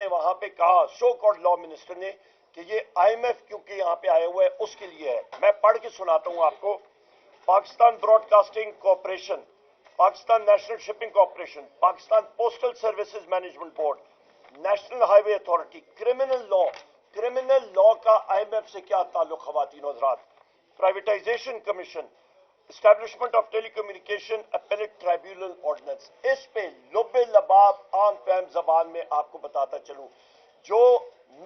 نے وہاں پہ کہا سو کالڈ لا منسٹر نے کہ یہ IMF کیونکہ یہاں پہ آئے ہوئے اس کے لیے ہے. میں پڑھ کے سناتا ہوں آپ کو. Pakistan broadcasting corporation, Pakistan national shipping corporation, Pakistan postal services management board, national highway authority, criminal law کا IMF سے کیا تعلق خواتین و حضرات؟ Privatisation commission, establishment of telecommunication appellate tribunal ordinance. اس پہ لب لباب عام فہم زبان میں آپ کو بتاتا چلوں, جو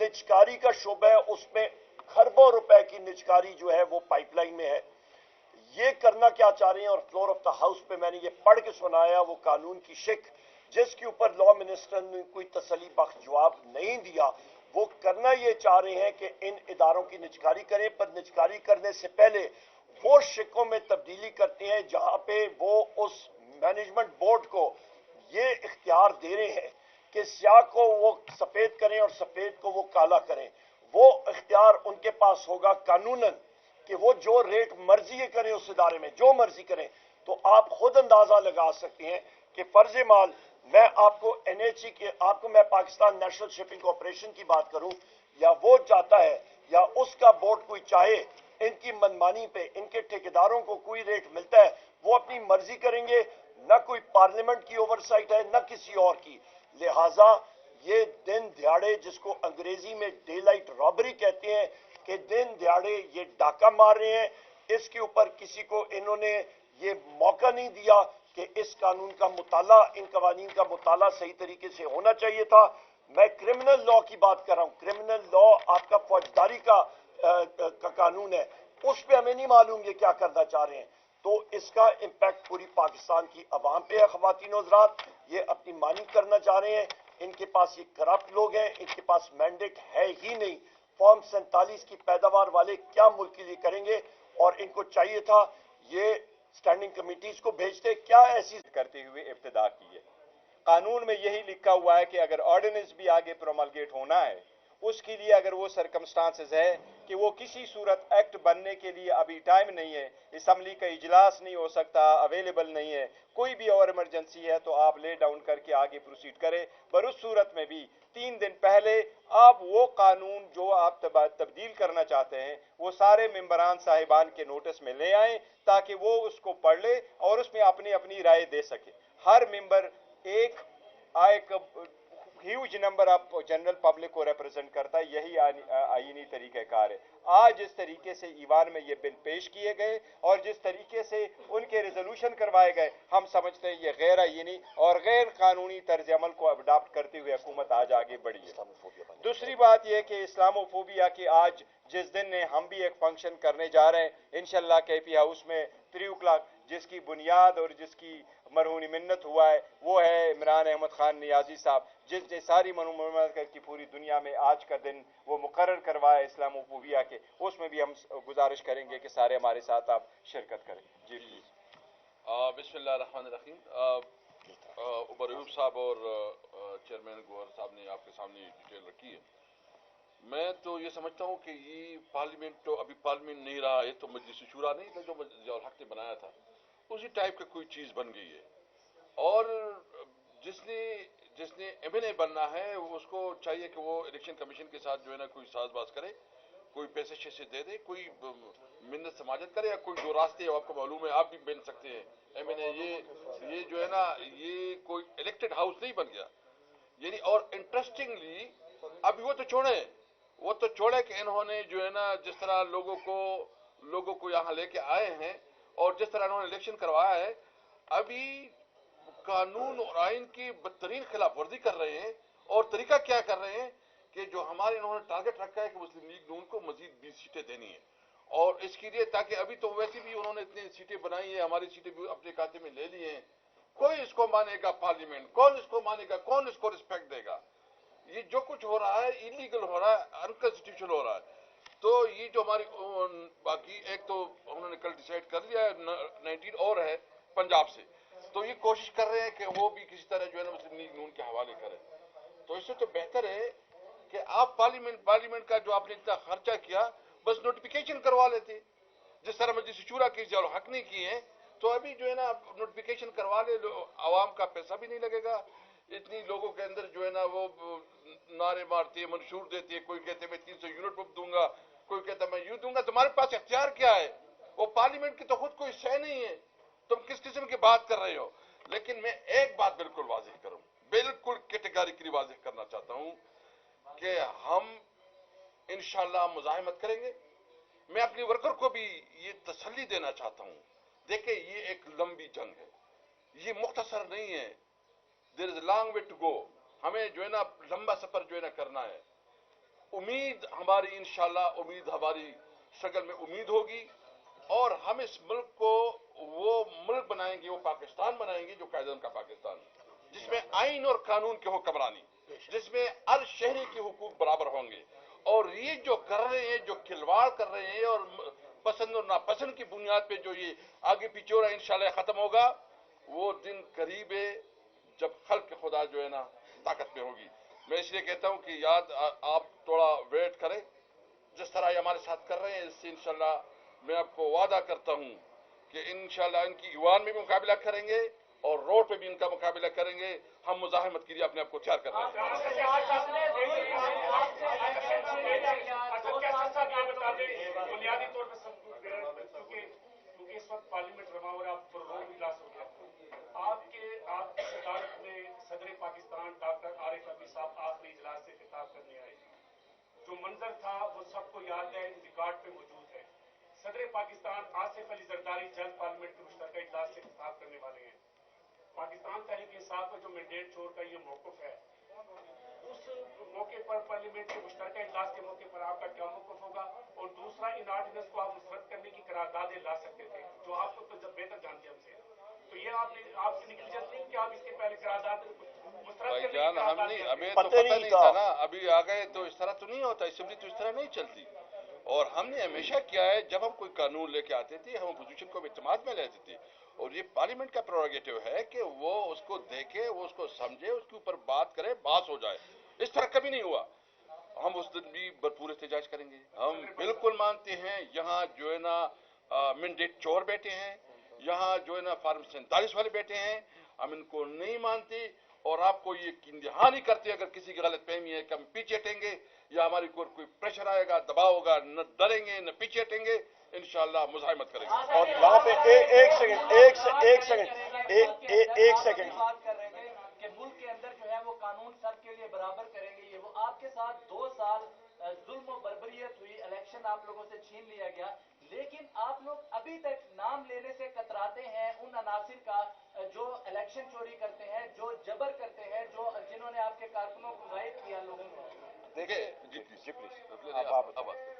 نجکاری کا شعبہ ہے اس میں کھربوں روپے کی نجکاری جو ہے وہ پائپ لائن میں ہے. یہ کرنا کیا چاہ رہے ہیں, اور فلور آف دا ہاؤس پہ میں نے یہ پڑھ کے سنایا وہ قانون کی شک جس کے اوپر لا منسٹر نے کوئی تسلی بخش جواب نہیں دیا. وہ کرنا یہ چاہ رہے ہیں کہ ان اداروں کی نجکاری کریں, پر نجکاری کرنے سے پہلے وہ شکوں میں تبدیلی کرتے ہیں جہاں پہ وہ اس مینجمنٹ بورڈ کو یہ اختیار دے رہے ہیں کہ سیاہ کو وہ سفید کریں اور سفید کو وہ کالا کریں. وہ اختیار ان کے پاس ہوگا قانوناً کہ وہ جو ریٹ مرضی کریں اس ادارے میں جو مرضی کریں. تو آپ خود اندازہ لگا سکتے ہیں کہ فرض مال میں آپ کو NHE کے آپ کو میں پاکستان نیشنل شپنگ کارپوریشن کی بات کروں, یا وہ چاہتا ہے یا اس کا بورڈ کوئی چاہے ان کی منمانی پہ ان کے ٹھیکیداروں کو کوئی ریٹ ملتا ہے وہ اپنی مرضی کریں گے. نہ کوئی پارلیمنٹ کی اوورسائٹ ہے نہ کسی اور کی. لہٰذا یہ دن دیہڑے جس کو انگریزی میں ڈے لائٹ رابری کہتے ہیں کہ دن دیہڑے یہ ڈاکہ مار رہے ہیں, اس کے اوپر کسی کو انہوں نے یہ موقع نہیں دیا کہ اس قانون کا مطالعہ, ان قوانین کا مطالعہ صحیح طریقے سے ہونا چاہیے تھا. میں کرمنل لا کی بات کر رہا ہوں. کرمنل لا آپ کا فوجداری کا قانون ہے, اس پہ ہمیں نہیں معلوم یہ کیا کرنا چاہ رہے ہیں. تو اس کا امپیکٹ پوری پاکستان کی عوام پہ ہے. خواتین و حضرات, یہ اپنی مانی کرنا چاہ رہے ہیں. ان کے پاس یہ کرپٹ لوگ ہیں, ان کے پاس مینڈیٹ ہے ہی نہیں. فارم 47 کی پیداوار والے کیا ملک کے لیے کریں گے, اور ان کو چاہیے تھا یہ اسٹینڈنگ کمیٹیز کو بھیجتے. کیا ایسی کرتے ہوئے ابتدا کی ہے. قانون میں یہی لکھا ہوا ہے کہ اگر آرڈیننس بھی آگے پروملگیٹ ہونا ہے اس کے لیے اگر وہ سرکمسٹانسز ہے کہ وہ کسی صورت ایکٹ بننے کے لیے ابھی ٹائم نہیں ہے, اسمبلی کا اجلاس نہیں ہو سکتا, اویلیبل نہیں ہے, کوئی بھی اور ایمرجنسی ہے تو آپ لے ڈاؤن کر کے آگے پروسیڈ کریں. پر اس صورت میں بھی 3 دن پہلے آپ وہ قانون جو آپ تبدیل کرنا چاہتے ہیں وہ سارے ممبران صاحبان کے نوٹس میں لے آئیں تاکہ وہ اس کو پڑھ لے اور اس میں اپنی رائے دے سکے. ہر ممبر ایک huge number of general public کو ریپرزینٹ کرتا ہے. یہی آئینی طریقہ کار ہے. آج جس طریقے سے ایوان میں یہ بل پیش کیے گئے اور جس طریقے سے ان کے ریزولوشن کروائے گئے, ہم سمجھتے ہیں یہ غیر آئینی اور غیر قانونی طرز عمل کو اڈاپٹ کرتے ہوئے حکومت آج آگے بڑھی ہے. دوسری بات یہ کہ اسلامو فوبیا کے آج جس دن ہم بھی ایک فنکشن کرنے جا رہے ہیں انشاءاللہ KP ہاؤس میں 3 o'clock, جس کی بنیاد اور جس کی مرہون منت ہوا ہے وہ ہے عمران احمد خان نیازی صاحب, جس نے ساری مملکت کی پوری دنیا میں آج کا دن وہ مقرر کروایا اسلامو فوبیا کے. اس میں بھی ہم گزارش کریں گے کہ سارے ہمارے ساتھ آپ شرکت کریں. جی پلیز. بسم اللہ الرحمن الرحیم. عمر ایوب صاحب اور چیئرمین گوہر صاحب نے آپ کے سامنے ڈیٹیل رکھی ہے. میں تو یہ سمجھتا ہوں کہ یہ پارلیمنٹ تو ابھی پارلیمنٹ نہیں رہا ہے, تو مجلس شورا نہیں تھا جو ضیاء الحق نے بنایا تھا, اسی ٹائپ کا کوئی چیز بن گئی ہے. اور جس نے MNA بننا ہے اس کو چاہیے کہ وہ الیکشن کمیشن کے ساتھ جو ہے نا کوئی ساز باز کرے, کوئی پیسے شیسے دے دے, کوئی منت سماجت کرے, یا کوئی جو راستے آپ کو معلوم ہے آپ بھی بن سکتے ہیں. MNA یہ جو ہے نا یہ کوئی الیکٹڈ ہاؤس نہیں بن گیا یعنی. اور انٹرسٹنگلی ابھی وہ تو چھوڑے کہ انہوں نے جو ہے نا جس طرح لوگوں کو یہاں لے کے آئے ہیں اور جس طرح انہوں نے الیکشن کروایا ہے, ابھی قانون اور آئین کی بدترین خلاف ورزی کر رہے ہیں. اور طریقہ کیا کر رہے ہیں کہ جو ہمارے انہوں نے ٹارگٹ رکھا ہے کہ مسلم لیگ نون کو مزید 20 سیٹیں دینی ہیں, اور اس کے لیے تاکہ ابھی تو ویسے بھی انہوں نے اتنی سیٹیں بنائی ہیں, ہماری سیٹیں بھی اپنے کھاتے میں لے لی ہیں. کوئی اس کو مانے گا پارلیمنٹ, کون اس کو مانے گا, کون اس کو رسپیکٹ دے گا. یہ جو کچھ ہو رہا ہے انلیگل ہو رہا ہے, انکانسٹیٹیوشنل ہو رہا ہے. تو یہ جو ہماری باقی ایک تو انہوں نے کل ڈیسائیڈ کر لیا ہے 19 اور ہے پنجاب سے, تو یہ کوشش کر رہے ہیں کہ وہ بھی کسی طرح جو ہے نا مسلم لیگ نون کے حوالے کریں. تو اس سے تو بہتر ہے کہ آپ پارلیمنٹ کا جو آپ نے اتنا خرچہ کیا بس نوٹیفیکیشن کروا لیتے, جس طرح مجلس شورا کی ضیاء الحق نے کی ہیں. تو ابھی جو ہے نا نوٹیفیکیشن کروا لے, عوام کا پیسہ بھی نہیں لگے گا, इतनी लोगों के अंदर जो है ना वो नारे मारती है, मंशूर देती है, कोई कहते मैं 300 यूनिट पंप दूंगा, कोई कहता मैं यूं दूंगा। तुम्हारे पास इख्तियार क्या है? वो पार्लियामेंट की तो खुद कोई शय नहीं है, तुम किस किस्म की बात कर रहे हो? लेकिन मैं एक बात बिल्कुल वाज़ेह करूं, बिल्कुल कैटेगरिकली वाज़ेह करना चाहता हूं कि हम इंशाअल्लाह मुज़ाहिमत करेंगे। मैं अपनी वर्कर को भी ये तसल्ली देना चाहता हूं, देखिए ये एक लंबी जंग है, ये मुख्तसर नहीं है, there is long way to go. हमें जो है ना लंबा सफर जो है ना करना है। उम्मीद हमारी इंशाअल्लाह, उम्मीद हमारी शक्ल में उम्मीद होगी और हम इस मुल्क को वो मुल्क बनाएंगे, वो पाकिस्तान बनाएंगे जो कायदे का पाकिस्तान, जिसमें आइन और कानून की हुक्मरानी, जिसमें हर शहरी के हुकूक बराबर होंगे। और ये जो कर रहे हैं, जो खिलवाड़ कर रहे हैं और पसंद और नापसंद की बुनियाद पे जो ये आगे पीछे हो रहा है, इंशाल्लाह खत्म होगा। वो दिन करीब है जब खल्क खुदा जो है ना ताकत में होगी। मैं इसलिए कहता हूं कि आप थोड़ा वेट करें, जिस तरह ये हमारे साथ कर रहे हैं, इससे इंशाल्लाह मैं आपको वादा करता हूं कि इंशाल्लाह इनकी ईवान में भी मुकाबला करेंगे और रोड पे भी इनका मुकाबला करेंगे। हम मुजाहिमत के लिए अपने आप को तैयार कर रहे हैं। बुनियादी तौर पर क्योंकि इस वक्त पार्लियामेंट जमा हो रहा है, आप रोड इजलास हो गया, आपकी सदारत में सदर पाकिस्तान डॉक्टर आरिफ अलवी साहब आखिरी इजलास से खिताब करने आए। जो मंजर था वो सबको याद है, रिकॉर्ड पे मौजूद है। सदर पाकिस्तान आसिफ अली जरदारी जल्द पार्लियामेंट के मुश्तरका इजलास से खिताब करने वाले हैं। पाकिस्तान तहरीक इंसाफ का जो मैंडेट छोड़ का ये मौक़िफ़ है, उस मौके पर पार्लियामेंट के मुश्तरका इजलास के मौके पर आपका क्या मौक़िफ़ होगा? और दूसरा, इन ऑर्डिनेंस को आप मुस्तरद करने की करारदादें ला सकते थे, जो आपको तो जब बेहतर जानते हैं हमसे, तो ये आपकी निगलिजेंस नहीं कि आप इसके पहले करारदाद भाईजान हम नहीं, अभी तो पता नहीं था ना, अभी आ गए तो इस तरह तो नहीं होता, असेंबली तो इस तरह नहीं चलती। और हमने हमेशा किया है, जब हम कोई कानून लेके आते थे हम अपोजिशन को इत्तेमाद में लेते थे, और ये पार्लियामेंट का प्रोरोगेटिव है कि वो उसको देखे, वो उसको समझे, उसके ऊपर बात करे, बात हो जाए। इस तरह कभी नहीं हुआ। हम उस दिन भी भरपूर एहतजाज करेंगे। हम बिल्कुल मानते हैं यहाँ जो है ना मैंडेट चोर बैठे हैं, यहाँ जो है ना फार्म 47 वाले बैठे हैं, हम इनको नहीं मानते और आपको ये दहानी करते अगर किसी की गलत फहमी है कि हम पीछे हटेंगे या हमारी कोई प्रेशर आएगा, दबाव होगा, न डरेंगे न पीछे हटेंगे, इंशाअल्लाह मुजाहिमत करेंगे। और यहाँ पे एक सेकंड बात कर रहे थे कि मुल्क के अंदर जो है वो कानून सबके लिए बराबर करेंगे। ये वो आपके साथ 2 साल जुल्म और बर्बरियत हुई, इलेक्शन आप लोगों से छीन लिया गया, लेकिन आप लोग अभी तक नाम लेने से कतराते हैं उन अनासिर का जो इलेक्शन चोरी करते हैं, जो जबर करते हैं, जिन्होंने आपके कारकुनों को गायब किया लोगों को।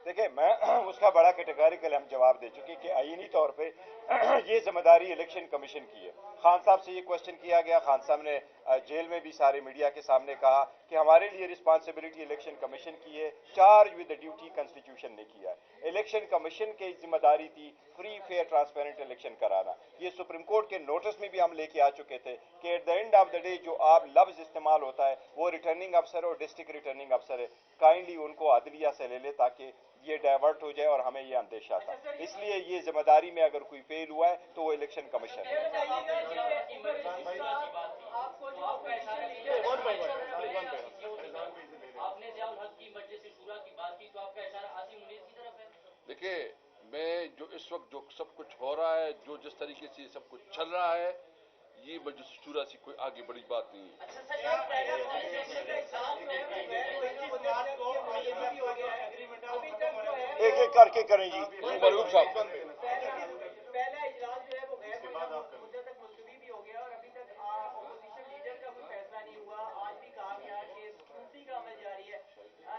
देखिए मैं उसका बड़ा कैटेगरिकल हम जवाब दे चुके कि आईनी तौर पे ये जिम्मेदारी इलेक्शन कमीशन की है। खान साहब से ये क्वेश्चन किया गया, खान साहब ने जेल में भी सारे मीडिया के सामने कहा कि हमारे लिए रिस्पांसिबिलिटी इलेक्शन कमीशन की है, charge with the duty constitution ने किया है। इलेक्शन कमीशन की जिम्मेदारी थी फ्री फेयर ट्रांसपेरेंट इलेक्शन कराना। ये सुप्रीम कोर्ट के नोटिस में भी हम लेके आ चुके थे कि at the end of the day जो आप लफ्ज इस्तेमाल होता है वो रिटर्निंग अफसर और डिस्ट्रिक्ट रिटर्निंग अफसर है, काइंडली उनको अदलिया से ले ले ताकि ये डाइवर्ट हो जाए और हमें ये अंदेशा था। इसलिए ये जिम्मेदारी में अगर कोई फेल हुआ है तो वो इलेक्शन कमीशन है। देखिए मैं जो इस वक्त जो सब कुछ हो रहा है, जो जिस तरीके से सब कुछ चल रहा है, ये मजलिस शूरा से कोई आगे बड़ी बात नहीं है। एक एक करके करें जी। मरूफ साहब पहला इजलास जो है वो गैर मुद्दत तक मुलतवी भी हो गया और अभी तक अपोजिशन लीडर का कोई फैसला नहीं हुआ। आज भी कहा गया कि स्क्रूटनी का अमल जारी है।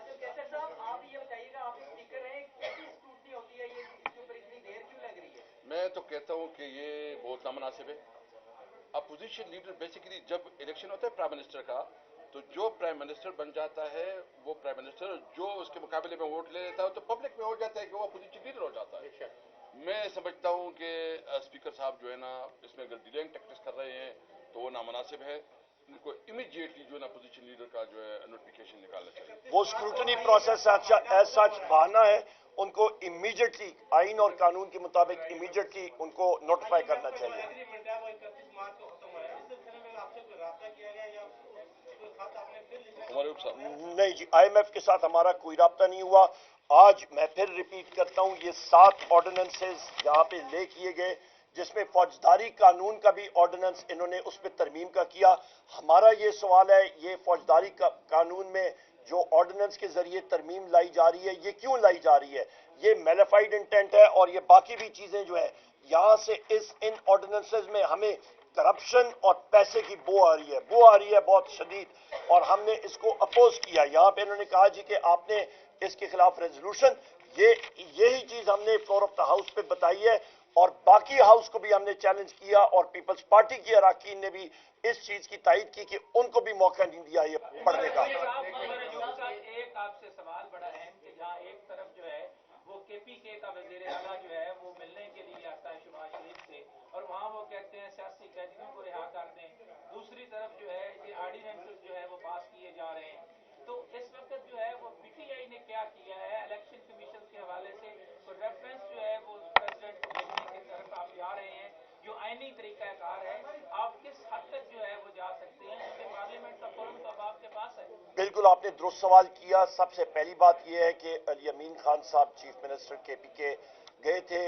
तो कैसर साहब आप ये बताइएगा, आप स्पीकर हैं, कैसी स्क्रूटनी होती है, ये इसके ऊपर इतनी देर क्यों लग रही है? मैं तो कहता हूँ कि ये बहुत नामुनासिब है। अपोजिशन लीडर बेसिकली जब इलेक्शन होता है प्राइम मिनिस्टर का, तो जो प्राइम मिनिस्टर बन जाता है वो प्राइम मिनिस्टर जो उसके मुकाबले में वोट ले लेता है तो पब्लिक में हो जाता है कि वो अपोजिशन लीडर हो जाता है। मैं समझता हूं कि स्पीकर साहब जो है ना इसमें अगर डिलेइंग टैक्टिक्स कर रहे हैं तो वो नामुनासिब है। उनको इमीडिएटली जो है ना अपोजिशन लीडर का जो है नोटिफिकेशन निकालना चाहिए। वो स्क्रूटनी प्रोसेस एज सच बहाना है, उनको इमीडिएटली आइन और कानून के मुताबिक इमीडिएटली उनको नोटिफाई करना चाहिए। उमर अयूब साहब। नहीं जी, IMF के साथ हमारा कोई राब्ता नहीं हुआ। आज मैं फिर रिपीट करता हूं, ये 7 ऑर्डिनेंसेस यहाँ पे ले किए गए, जिसमें फौजदारी कानून का भी ऑर्डिनेंस इन्होंने उस पर तरमीम का किया। हमारा ये सवाल है, ये फौजदारी कानून में जो ऑर्डिनेंस के जरिए तरमीम लाई जा रही है, ये क्यों लाई जा रही है? ये मेलिफाइड इंटेंट है, और ये बाकी भी चीजें जो है यहां से इन ऑर्डिनेंसेस में हमें करप्शन और पैसे की बो आ रही है बहुत शदीद, और हमने इसको अपोज किया। यहाँ पे इन्होंने कहा जी कि आपने इसके खिलाफ रेजोल्यूशन, यही चीज हमने फ्लोर ऑफ द हाउस पे बताई है, और बाकी हाउस को भी हमने चैलेंज किया, और पीपल्स पार्टी की अरकान ने भी इस चीज की तायद की कि उनको भी मौका नहीं दिया ये पढ़ने का। एक आपसे सवाल बड़ा अहम कि जहाँ एक तरफ जो है वो KPK का वजीर आला जो है वो मिलने के लिए आता है शहबाज शरीफ से, और वहाँ वो कहते हैं सियासी कैदियों को रिहा कर दें। दूसरी तरफ जो है ये ऑर्डिनेंसेस जो है वो पास किए जा रहे हैं। तो इस वक्त जो है वो PTI ने क्या किया है इलेक्शन कमीशन के हवाले से, तो रेफरेंस जो है वो प्रेसिडेंट को भेजने की तरफ आप जा रहे हैं, जो आईनी तरीकाकार है, आप किस हद तक जो है वो जा सकते हैं, क्योंकि पार्लियामेंट का फोरम तो अब आपके पास है। बिल्कुल आपने दुरुस्त सवाल किया। सबसे पहली बात यह है कि अली अमीन खान साहब चीफ मिनिस्टर KPK गए थे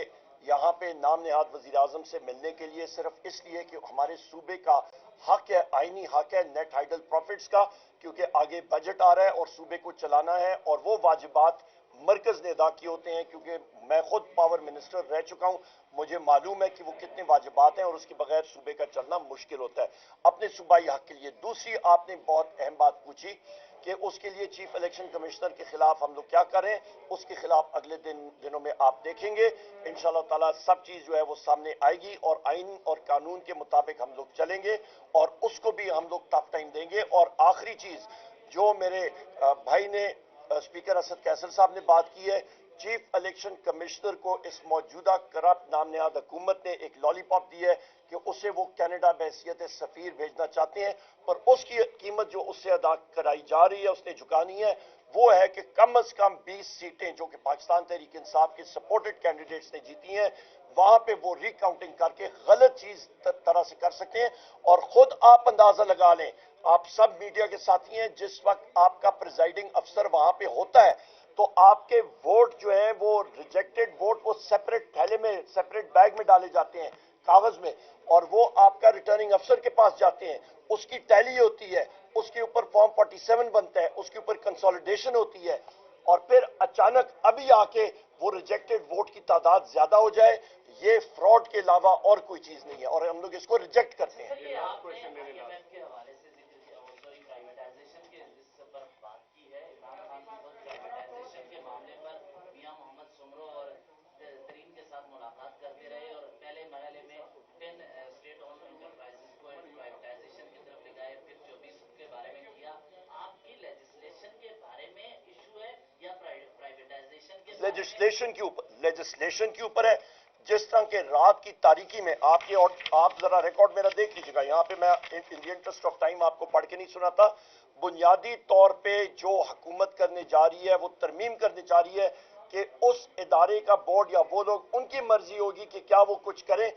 यहाँ पे नाम नहाद वजीर आजम से मिलने के लिए, सिर्फ इसलिए कि हमारे सूबे का हक है, आईनी हक है नेट हाइडल प्रॉफिट्स का, क्योंकि आगे बजट आ रहा है और सूबे को चलाना है, और वो वाजिबात मरकज ने अदा किए होते हैं। क्योंकि मैं खुद पावर मिनिस्टर रह चुका हूं, मुझे मालूम है कि वो कितने वाजिबात हैं, और उसके बगैर सूबे का चलना मुश्किल होता है अपने सूबाई हक के लिए। दूसरी आपने बहुत अहम बात पूछी कि उसके लिए चीफ इलेक्शन कमिश्नर के खिलाफ हम लोग क्या करें, उसके खिलाफ अगले दिनों में आप देखेंगे इंशाअल्लाह ताला सब चीज जो है वो सामने आएगी, और आइन और कानून के मुताबिक हम लोग चलेंगे, और उसको भी हम लोग टफ टाइम देंगे। और आखिरी चीज जो मेरे भाई ने स्पीकर असद कैसर साहब ने बात की है, चीफ इलेक्शन कमिश्नर को इस मौजूदा करप्ट नामनहाद हुकूमत ने एक लॉलीपॉप दी है कि उसे वो कनाडा बहैसियत सफीर भेजना चाहते हैं, पर उसकी कीमत जो उससे अदा कराई जा रही है, उसने झुकानी है, वो है कि कम से कम 20 सीटें जो कि पाकिस्तान तहरीक इंसाफ के सपोर्टेड कैंडिडेट्स ने जीती हैं, वहां पे वो रिकाउंटिंग करके गलत चीज तरह से कर सकते हैं। और खुद आप अंदाजा लगा लें, आप सब मीडिया के साथी हैं, जिस वक्त आपका प्रिजाइडिंग अफसर वहां पे होता है तो आपके वोट जो है वो रिजेक्टेड वोट वो सेपरेट थैले में, सेपरेट बैग में डाले जाते हैं कागज में, और वो आपका रिटर्निंग अफसर के पास जाते हैं, उसकी टैली होती है, उसके ऊपर फॉर्म 47 बनता है, उसके ऊपर कंसोलिडेशन होती है, और फिर अचानक अभी आके वो रिजेक्टेड वोट की तादाद ज्यादा हो जाए, ये फ्रॉड के अलावा और कोई चीज नहीं है, और हम लोग इसको रिजेक्ट करते हैं। मुलाकात करते रहे और पहले मरहले में 10 स्टेट ओन इंटरप्राइजेस को प्राइवेटाइजेशन की तरफ ले गए, फिर 24 के बारे में किया। आपकी लेजिस्लेशन के बारे में इशू है या प्राइवेटाइजेशन के? लेजिस्लेशन के ऊपर है। जिस तरह के रात की तारीकी में आप जरा रिकॉर्ड मेरा देख लीजिएगा, यहाँ पे मैं in the interest of time आपको पढ़ के नहीं सुनाता। बुनियादी तौर पे जो हुकूमत करने जा रही है वो तरमीम करने जा रही है कि उस इदारे का बोर्ड या वो लोग, उनकी मर्जी होगी कि क्या वो कुछ करें,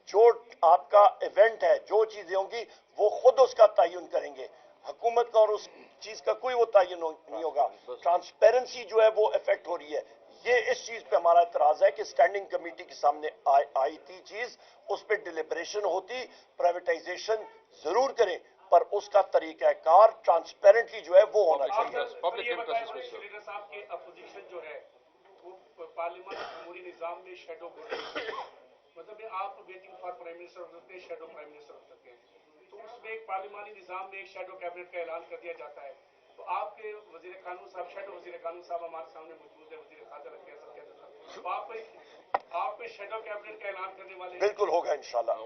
जो आपका इवेंट है, जो चीजें होंगी वो खुद उसका तयन करेंगे, हुकूमत का और उस चीज का कोई वो तयन नहीं होगा। ट्रांसपेरेंसी जो है वो इफेक्ट हो रही है। ये इस चीज पे हमारा एतराज है कि स्टैंडिंग कमेटी के सामने आई थी चीज, उस पर डिलिब्रेशन होती, प्राइवेटाइजेशन जरूर करें, पर उसका तरीकाकार ट्रांसपेरेंटली जो है वो होना चाहिए। लीडर साहब के अपोजिशन जो है वो पार्लियामेंट जमहूरी निजाम में शेडो मतलब आप वेटिंग फॉर प्राइम मिनिस्टर हो सकते हैं, शेडो प्राइम मिनिस्टर हो सकते हैं, तो उसमें एक पार्लियामानी निजाम में एक शेडो कैबिनेट का ऐलान कर दिया जाता है। तो आपके वजीर कानून साहब, शेडो वजीर कानून साहब हमारे सामने मौजूद है, वजीर खाजा तो आप शेडो कैबिनेट का ऐलान करने वाले? बिल्कुल होगा इंशाल्लाह।